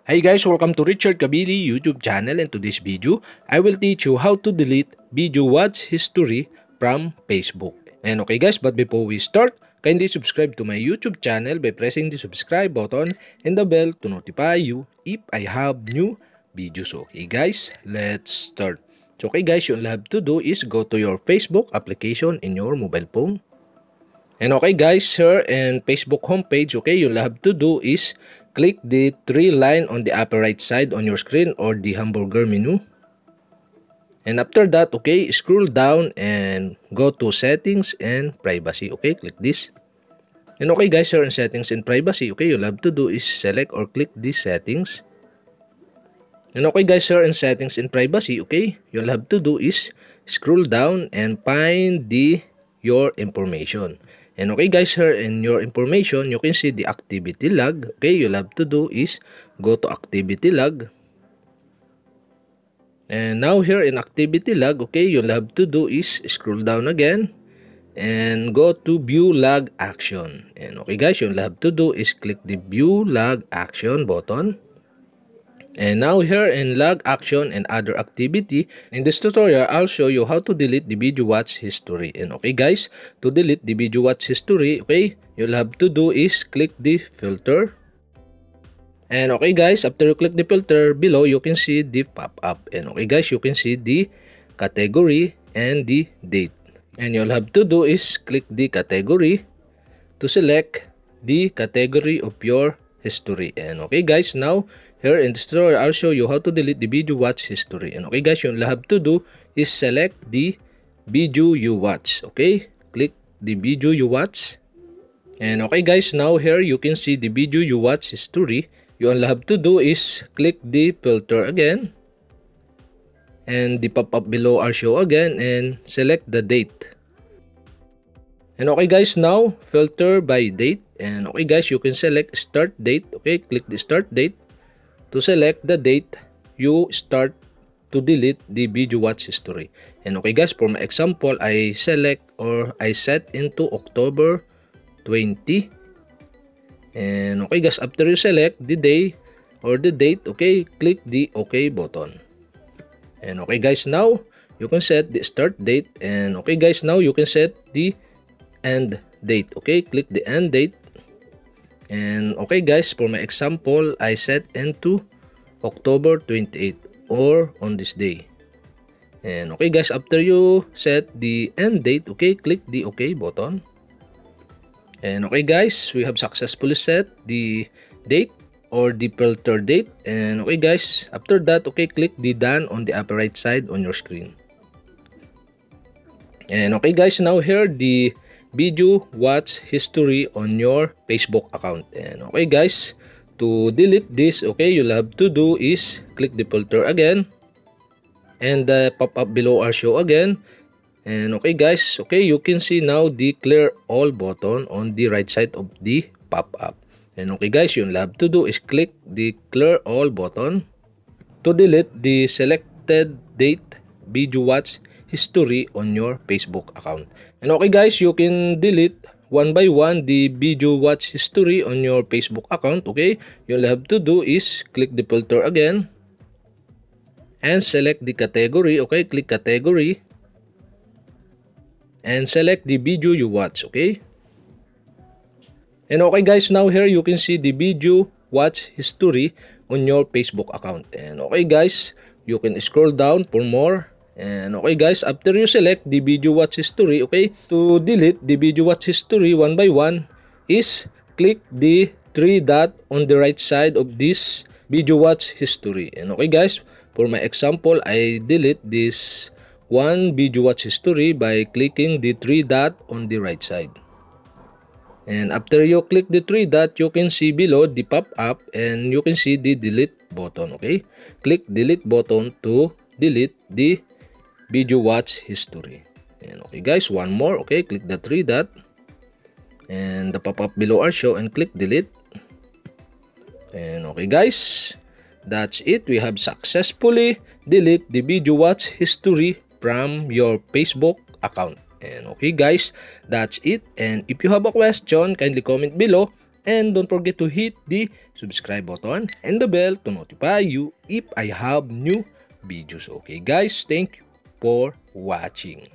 Hey guys, welcome to Richard Cabile YouTube channel, and to this video, I will teach you how to delete video watch history from Facebook. And okay guys, but before we start, kindly subscribe to my YouTube channel by pressing the subscribe button and the bell to notify you if I have new videos. Okay guys, let's start. So okay guys, you'll have to do is go to your Facebook application in your mobile phone. And okay guys, here in Facebook homepage, okay, you'll have to do is click the three line on the upper right side on your screen, or the hamburger menu. And after that, okay, scroll down and go to settings and privacy. Okay, click this. And okay guys, here in settings and privacy, okay, you'll have to do is select or click these settings. And okay guys, here in settings and privacy, okay, you'll have to do is scroll down and find your information. And okay guys, here in your information, you can see the activity log. Okay, you'll have to do is go to activity log. And now here in activity log, okay, you'll have to do is scroll down again and go to view log action. And okay guys, you'll have to do is click the view log action button. And now here in log action and other activity, in this tutorial, I'll show you how to delete the video watch history. And okay guys, to delete the video watch history, okay, you'll have to do is click the filter. And okay guys, after you click the filter, below you can see the pop-up. And okay guys, you can see the category and the date. And you'll have to do is click the category to select the category of your history. And okay guys, now here in this tutorial, I'll show you how to delete the video watch history. And okay guys, you'll have to do is select the video you watch. Okay, click the video you watch. And okay guys, now here you can see the video you watch history. You all have to do is click the filter again. And the pop-up below are show again, and select the date. And okay guys, now filter by date. And okay guys, you can select start date. Okay, click the start date to select the date you start to delete the video watch history. And okay guys, for my example, I select or I set into October 20. And okay guys, after you select the day or the date, okay, click the OK button. And okay guys, now you can set the start date. And okay guys, now you can set the end date. Okay, click the end date. And okay guys, for my example, I set into October 28 or on this day. And okay guys, after you set the end date, okay, click the OK button. And okay guys, we have successfully set the date or the filter date. And okay guys, after that, okay, click the done on the upper right side on your screen. And okay guys, now here the video watch history on your Facebook account. And okay guys, to delete this, okay, you'll have to do is click the filter again, and the pop-up below are show again. And okay guys, okay, you can see now the clear all button on the right side of the pop-up. And okay guys, you'll have to do is click the clear all button to delete the selected date video watch history on your Facebook account. And okay guys, you can delete one by one the video watch history on your Facebook account. Okay, you'll have to do is click the filter again and select the category. Okay, click category and select the video you watch. Okay, and okay guys, now here you can see the video watch history on your Facebook account. And okay guys, you can scroll down for more. And okay guys, after you select the video watch history, okay, to delete the video watch history one by one is click the three dot on the right side of this video watch history. And okay guys, for my example, I delete this one video watch history by clicking the three dot on the right side. And after you click the three dot, you can see below the pop-up and you can see the delete button. Okay, click delete button to delete the video watch history. And okay guys, one more. Okay, click the three dot and the pop-up below are show and click delete. And okay guys, that's it. We have successfully delete the video watch history from your Facebook account. And okay guys, that's it. And if you have a question, kindly comment below And don't forget to hit the subscribe button and the bell to notify you if I have new videos. Okay guys, thank you for watching.